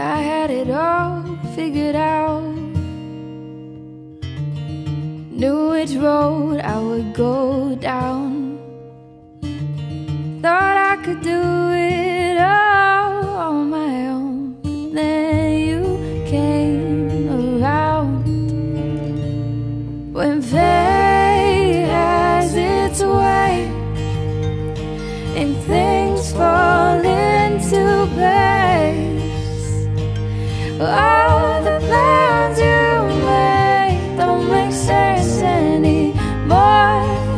I had it all figured out. Knew which road I would go down. Thought I could do it all on my own. But then you came around. When fate has its way and things fall into place, all the plans you made don't make sense anymore.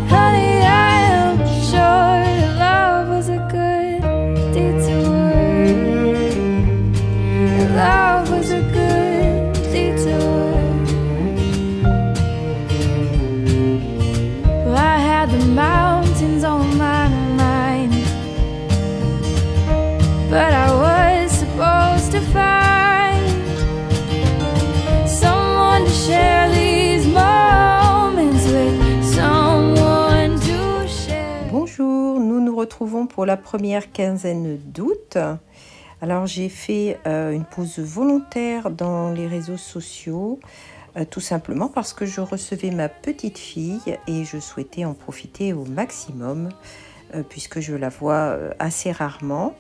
Honey, I am sure that love was a good detour. That love was a good detour. Well, I had the mountains on my mind, but I was supposed to find someone to share these moments with, someone to share. Bonjour, nous nous retrouvons pour la première quinzaine d'août. Alors j'ai fait une pause volontaire dans les réseaux sociaux, tout simplement parce que je recevais ma petite fille et je souhaitais en profiter au maximum puisque je la vois assez rarement.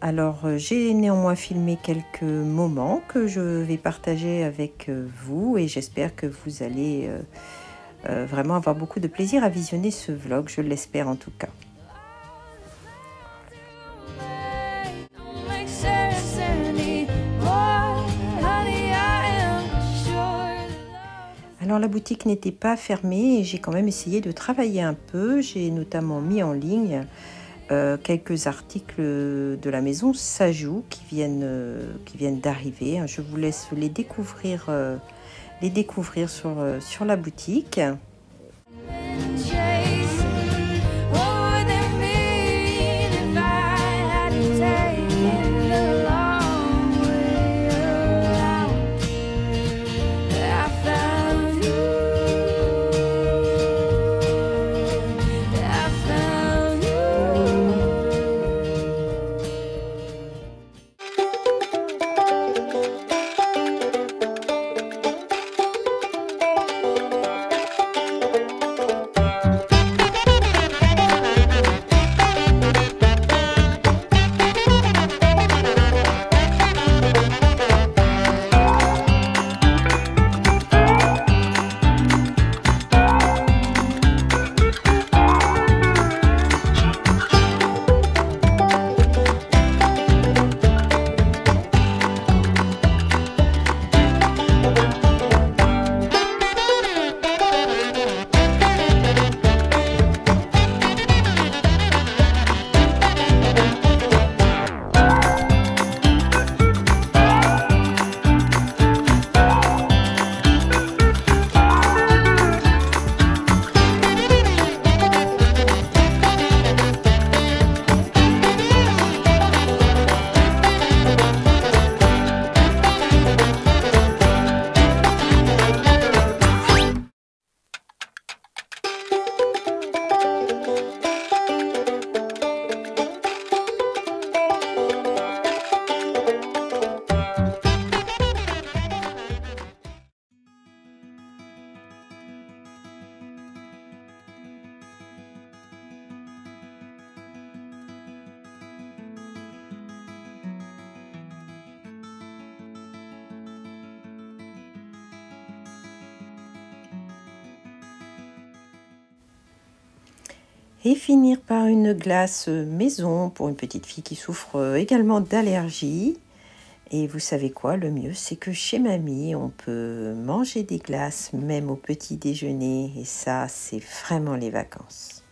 Alors j'ai néanmoins filmé quelques moments que je vais partager avec vous et j'espère que vous allez vraiment avoir beaucoup de plaisir à visionner ce vlog, je l'espère en tout cas. Alors la boutique n'était pas fermée et j'ai quand même essayé de travailler un peu. J'ai notamment mis en ligne quelques articles de la maison Sajou qui viennent d'arriver. Je vous laisse les découvrir sur la boutique. Et finir par une glace maison pour une petite fille qui souffre également d'allergie. Et vous savez quoi, le mieux c'est que chez mamie, on peut manger des glaces même au petit déjeuner. Et ça, c'est vraiment les vacances.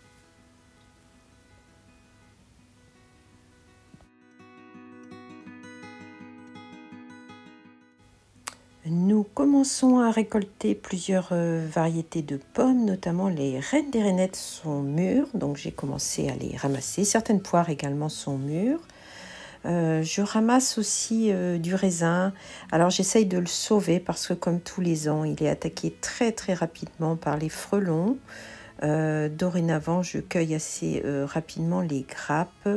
Nous commençons à récolter plusieurs variétés de pommes, notamment les reines des rainettes sont mûres, donc j'ai commencé à les ramasser. Certaines poires également sont mûres. Je ramasse aussi du raisin. Alors j'essaye de le sauver parce que comme tous les ans, il est attaqué très rapidement par les frelons. Dorénavant, je cueille assez rapidement les grappes.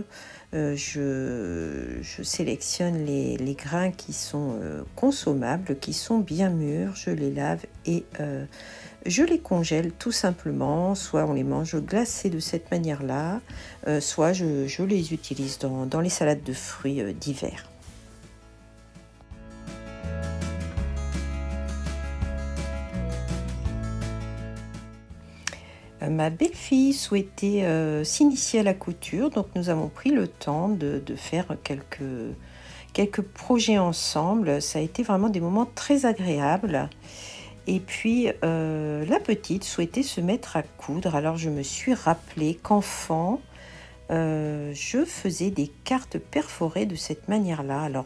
Je sélectionne les grains qui sont consommables, qui sont bien mûrs. Je les lave et je les congèle tout simplement. Soit on les mange glacés de cette manière-là, soit je les utilise dans les salades de fruits d'hiver. Ma belle-fille souhaitait s'initier à la couture, donc nous avons pris le temps de faire quelques projets ensemble. Ça a été vraiment des moments très agréables. Et puis, la petite souhaitait se mettre à coudre. Alors, je me suis rappelé qu'enfant, je faisais des cartes perforées de cette manière-là. Alors,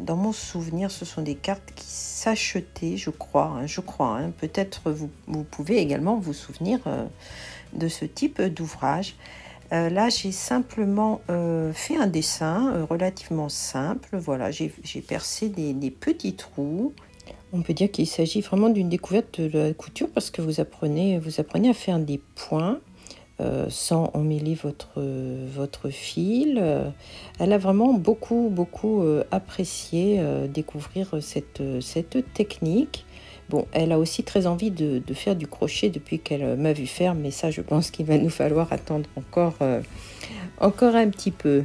dans mon souvenir, ce sont des cartes qui s'achetaient, je crois. Peut-être vous pouvez également vous souvenir de ce type d'ouvrage. Là, j'ai simplement fait un dessin relativement simple. Voilà, j'ai percé des petits trous. On peut dire qu'il s'agit vraiment d'une découverte de la couture parce que vous apprenez à faire des points sans emmêler votre fil. Elle a vraiment beaucoup apprécié découvrir cette technique. Bon, elle a aussi très envie de faire du crochet depuis qu'elle m'a vu faire, mais ça, je pense qu'il va nous falloir attendre encore un petit peu.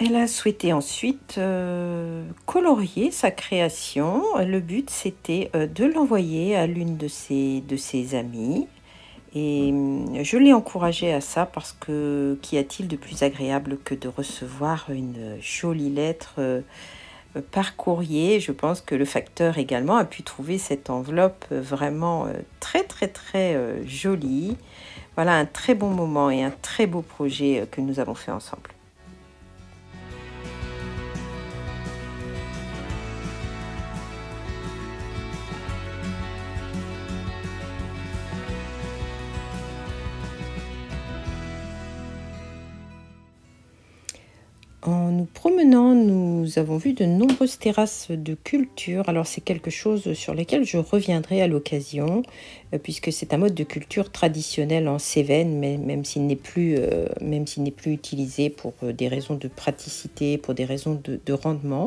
Elle a souhaité ensuite colorier sa création. Le but, c'était de l'envoyer à l'une de ses amies. Et je l'ai encouragée à ça parce que qu'y a-t-il de plus agréable que de recevoir une jolie lettre par courrier. Je pense que le facteur également a pu trouver cette enveloppe vraiment très jolie. Voilà un très bon moment et un très beau projet que nous avons fait ensemble. En nous promenant, nous avons vu de nombreuses terrasses de culture. Alors c'est quelque chose sur lequel je reviendrai à l'occasion, puisque c'est un mode de culture traditionnel en Cévennes, mais même s'il n'est plus utilisé pour des raisons de praticité, pour des raisons de rendement.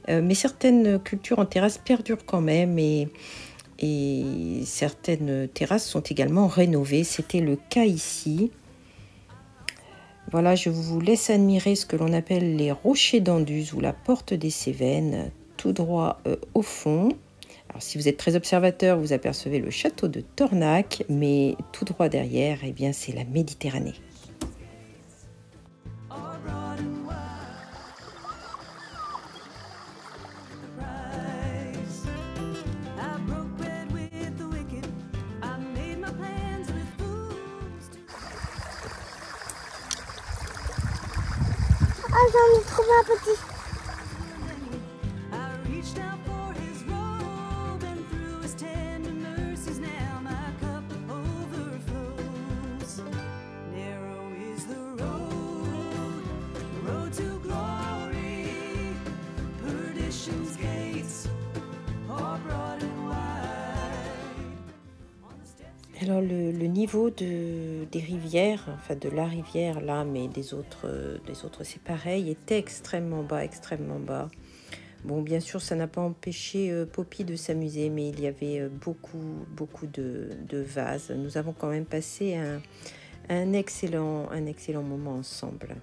Mais certaines cultures en terrasse perdurent quand même et certaines terrasses sont également rénovées. C'était le cas ici. Voilà, je vous laisse admirer ce que l'on appelle les rochers d'Anduze ou la porte des Cévennes, tout droit au fond. Alors, si vous êtes très observateur, vous apercevez le château de Tornac, mais tout droit derrière, eh bien, c'est la Méditerranée. Ah, j'en ai trouvé un petit. Alors le niveau des rivières, enfin de la rivière là, mais des autres c'est pareil, était extrêmement bas. Bon, bien sûr, ça n'a pas empêché Poppy de s'amuser, mais il y avait beaucoup de vases. Nous avons quand même passé un excellent moment ensemble.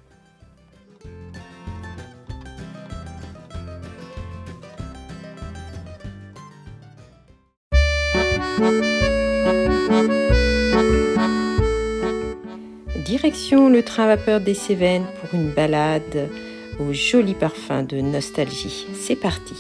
Direction le train à vapeur des Cévennes pour une balade au joli parfum de nostalgie. C'est parti!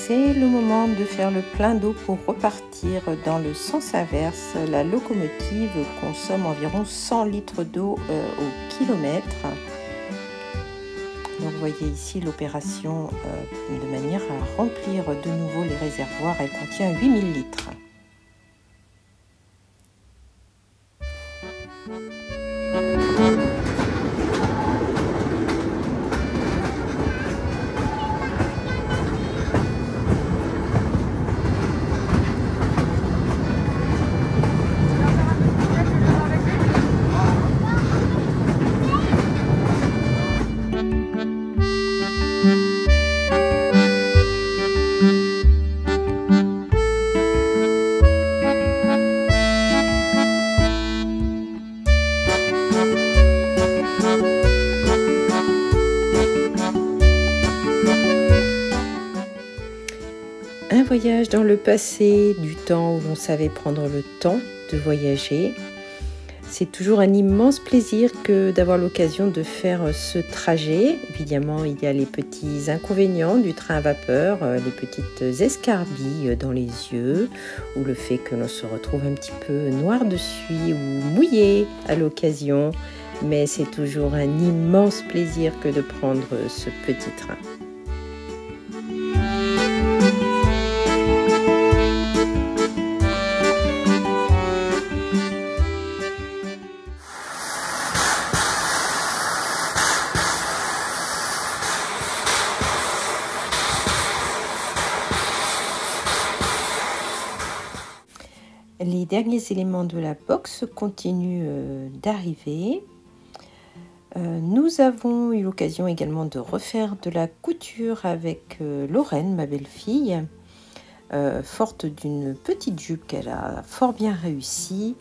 c'est le moment de faire le plein d'eau pour repartir dans le sens inverse. La locomotive consomme environ 100 litres d'eau au kilomètre. Donc vous voyez ici l'opération de manière à remplir de nouveau les réservoirs. Elle contient 8000 litres. Un voyage dans le passé, du temps où l'on savait prendre le temps de voyager. C'est toujours un immense plaisir que d'avoir l'occasion de faire ce trajet. Évidemment, il y a les petits inconvénients du train à vapeur, les petites escarbilles dans les yeux, ou le fait que l'on se retrouve un petit peu noir de suie ou mouillé à l'occasion. Mais c'est toujours un immense plaisir que de prendre ce petit train. Les derniers éléments de la box continuent d'arriver. Nous avons eu l'occasion également de refaire de la couture avec Lorraine, ma belle-fille, forte d'une petite jupe qu'elle a fort bien réussi.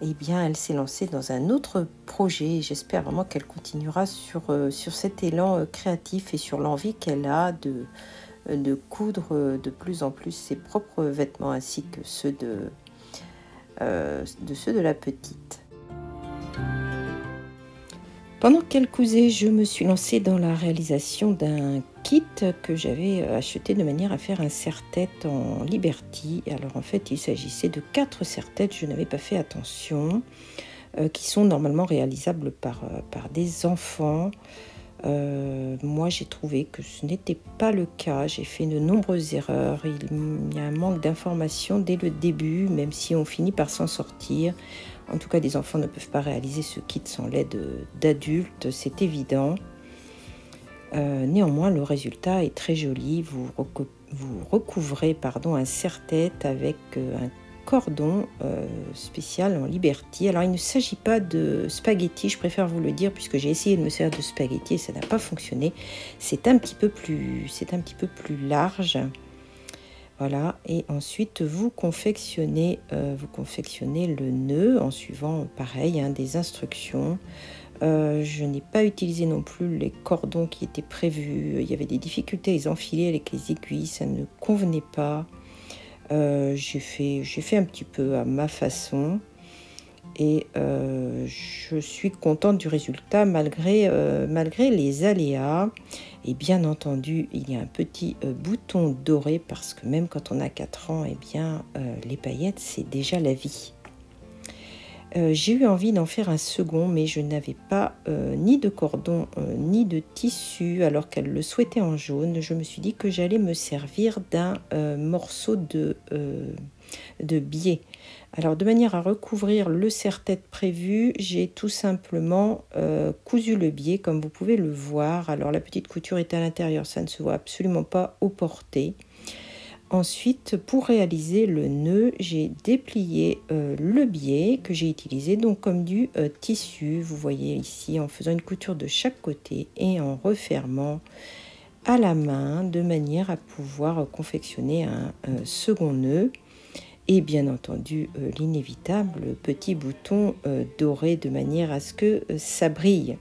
Eh bien, elle s'est lancée dans un autre projet. J'espère vraiment qu'elle continuera sur cet élan créatif et sur l'envie qu'elle a de coudre de plus en plus ses propres vêtements ainsi que ceux de la petite. Pendant qu'elle cousait, je me suis lancée dans la réalisation d'un kit que j'avais acheté de manière à faire un serre-tête en Liberty. Alors en fait, il s'agissait de 4 serre-têtes, je n'avais pas fait attention, qui sont normalement réalisables par des enfants. Moi j'ai trouvé que ce n'était pas le cas, j'ai fait de nombreuses erreurs, il y a un manque d'informations dès le début, même si on finit par s'en sortir. En tout cas, des enfants ne peuvent pas réaliser ce kit sans l'aide d'adultes, c'est évident. Néanmoins, le résultat est très joli, vous recouvrez un serre-tête avec un cordon spécial en Liberty. Alors il ne s'agit pas de spaghetti, je préfère vous le dire puisque j'ai essayé de me servir de spaghetti et ça n'a pas fonctionné. C'est un petit peu plus large. Voilà, et ensuite vous confectionnez le nœud en suivant pareil des instructions. Je n'ai pas utilisé non plus les cordons qui étaient prévus. Il y avait des difficultés à les enfiler avec les aiguilles, ça ne convenait pas. J'ai fait un petit peu à ma façon et je suis contente du résultat malgré les aléas. Et bien entendu, il y a un petit bouton doré parce que même quand on a 4 ans, les paillettes, c'est déjà la vie. J'ai eu envie d'en faire un second, mais je n'avais pas ni de cordon ni de tissu, alors qu'elle le souhaitait en jaune. Je me suis dit que j'allais me servir d'un morceau de biais. Alors, de manière à recouvrir le serre-tête prévu, j'ai tout simplement cousu le biais, comme vous pouvez le voir. Alors, la petite couture est à l'intérieur, ça ne se voit absolument pas au porté. Ensuite, pour réaliser le nœud, j'ai déplié le biais que j'ai utilisé donc comme du tissu. Vous voyez ici en faisant une couture de chaque côté et en refermant à la main de manière à pouvoir confectionner un second nœud. Et bien entendu, l'inévitable petit bouton doré de manière à ce que ça brille.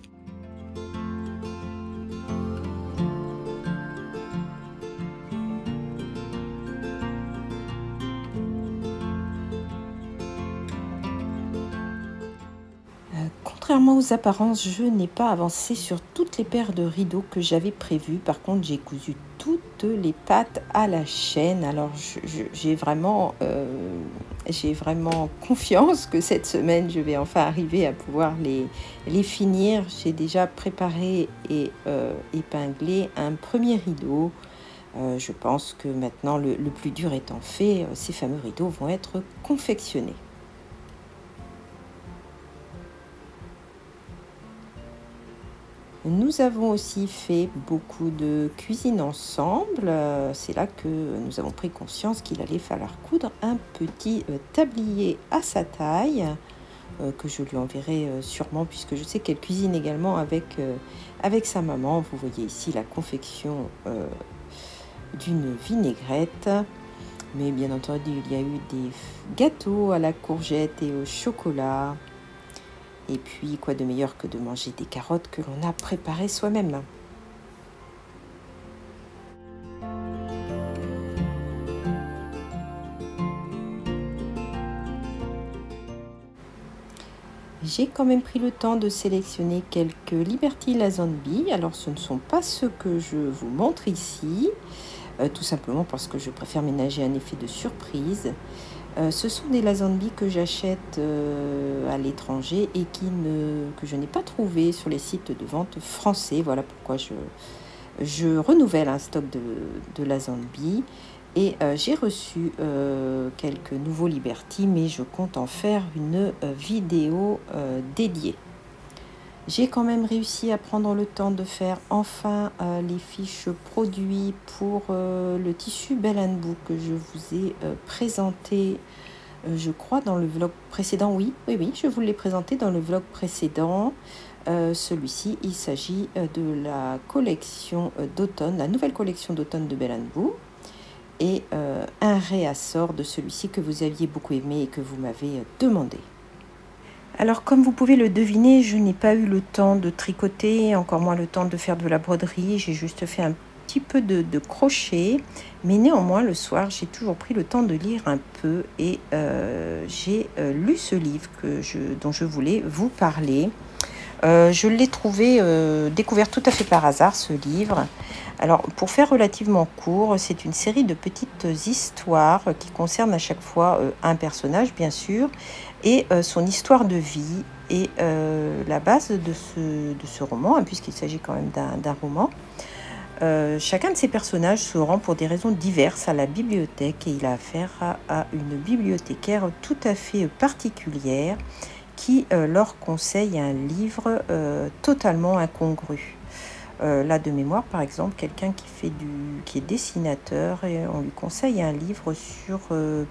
Contrairement aux apparences, je n'ai pas avancé sur toutes les paires de rideaux que j'avais prévues. Par contre, j'ai cousu toutes les pâtes à la chaîne. Alors j'ai vraiment confiance que cette semaine je vais enfin arriver à pouvoir les finir. J'ai déjà préparé et épinglé un premier rideau. Je pense que maintenant le plus dur étant fait, ces fameux rideaux vont être confectionnés. Nous avons aussi fait beaucoup de cuisine ensemble. C'est là que nous avons pris conscience qu'il allait falloir coudre un petit tablier à sa taille, que je lui enverrai sûrement, puisque je sais qu'elle cuisine également avec sa maman. Vous voyez ici la confection d'une vinaigrette. Mais bien entendu, il y a eu des gâteaux à la courgette et au chocolat. Et puis, quoi de meilleur que de manger des carottes que l'on a préparées soi-même. J'ai quand même pris le temps de sélectionner quelques Liberty Lazenby. Alors, ce ne sont pas ceux que je vous montre ici, tout simplement parce que je préfère ménager un effet de surprise. Ce sont des Lazenby que j'achète à l'étranger et que je n'ai pas trouvé sur les sites de vente français. Voilà pourquoi je renouvelle un stock de Lazenby. Et j'ai reçu quelques nouveaux Liberty, mais je compte en faire une vidéo dédiée. J'ai quand même réussi à prendre le temps de faire enfin les fiches produits pour le tissu Bell & Book que je vous ai présenté, je crois, dans le vlog précédent. Oui, je vous l'ai présenté dans le vlog précédent. Celui-ci, il s'agit de la collection d'automne, la nouvelle collection d'automne de Bell & Book. Et un réassort de celui-ci que vous aviez beaucoup aimé et que vous m'avez demandé. Alors comme vous pouvez le deviner, je n'ai pas eu le temps de tricoter, encore moins le temps de faire de la broderie. J'ai juste fait un petit peu de crochet, mais néanmoins le soir j'ai toujours pris le temps de lire un peu et j'ai lu ce livre dont je voulais vous parler. Je l'ai découvert tout à fait par hasard, ce livre. Alors, pour faire relativement court, c'est une série de petites histoires qui concernent à chaque fois un personnage, bien sûr, et son histoire de vie. Et la base de ce roman, hein, puisqu'il s'agit quand même d'un roman, chacun de ces personnages se rend pour des raisons diverses à la bibliothèque et il a affaire à une bibliothécaire tout à fait particulière qui leur conseille un livre totalement incongru. Là, de mémoire, par exemple, quelqu'un qui est dessinateur et on lui conseille un livre sur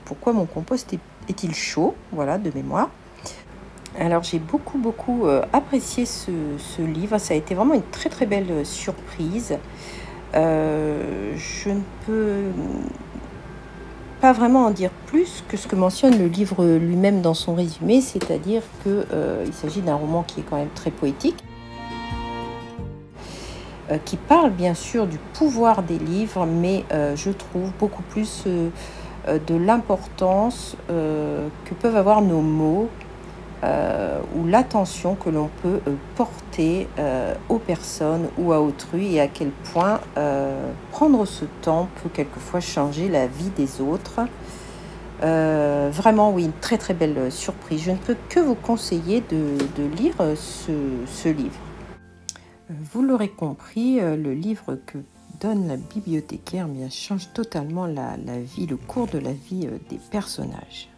pourquoi mon compost est-il chaud, voilà, de mémoire. Alors, j'ai beaucoup apprécié ce livre. Ça a été vraiment une très très belle surprise. Je ne peux pas vraiment en dire plus que ce que mentionne le livre lui-même dans son résumé, c'est-à-dire qu'il s'agit d'un roman qui est quand même très poétique, qui parle bien sûr du pouvoir des livres, mais je trouve beaucoup plus de l'importance que peuvent avoir nos mots ou l'attention que l'on peut porter aux personnes ou à autrui et à quel point prendre ce temps peut quelquefois changer la vie des autres. Vraiment, oui, une très très belle surprise. Je ne peux que vous conseiller de lire ce livre. Vous l'aurez compris, le livre que donne la bibliothécaire change totalement la vie, le cours de la vie des personnages.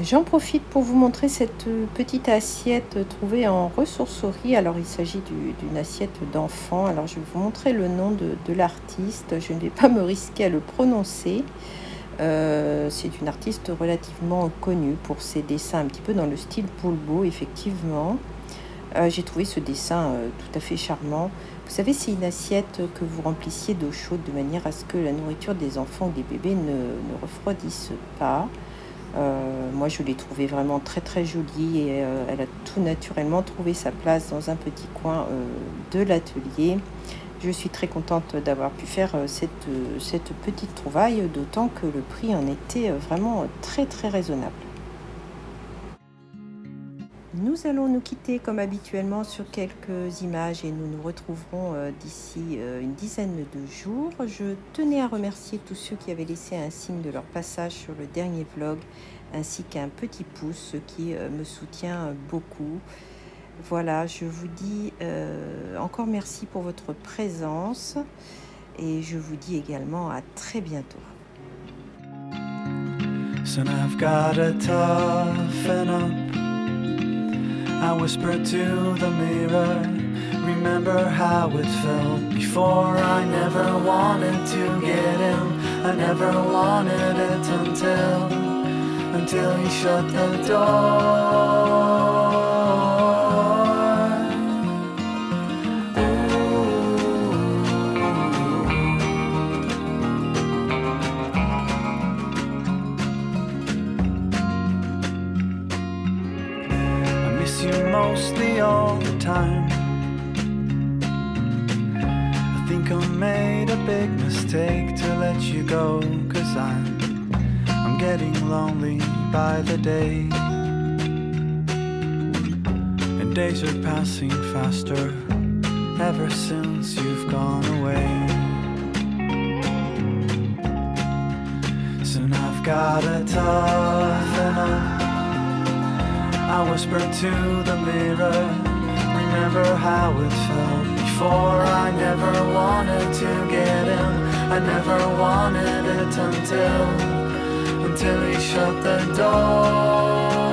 J'en profite pour vous montrer cette petite assiette trouvée en ressourcerie. Alors, il s'agit d'une assiette d'enfant. Alors, je vais vous montrer le nom de l'artiste. Je ne vais pas me risquer à le prononcer. C'est une artiste relativement connue pour ses dessins un petit peu dans le style Polbo, effectivement. J'ai trouvé ce dessin tout à fait charmant. Vous savez, c'est une assiette que vous remplissiez d'eau chaude de manière à ce que la nourriture des enfants ou des bébés ne refroidisse pas. Moi, je l'ai trouvée vraiment très très jolie et elle a tout naturellement trouvé sa place dans un petit coin de l'atelier. Je suis très contente d'avoir pu faire cette petite trouvaille, d'autant que le prix en était vraiment très très raisonnable. Nous nous allons nous quitter comme habituellement sur quelques images et nous nous retrouverons d'ici une dizaine de jours. Je tenais à remercier tous ceux qui avaient laissé un signe de leur passage sur le dernier vlog, ainsi qu'un petit pouce, ce qui me soutient beaucoup. Voilà, je vous dis encore merci pour votre présence et je vous dis également à très bientôt. Son, I've gotta toughen up. I whispered to the mirror, remember how it felt before. I never wanted to get in, I never wanted it until you shut the door. Mostly all the time. I think I made a big mistake to let you go, 'cause I'm getting lonely by the day, and days are passing faster ever since you've gone away. Soon I've gotta toughen up. I whispered to the mirror, remember how it felt before. I never wanted to get in, I never wanted it until you shut the door.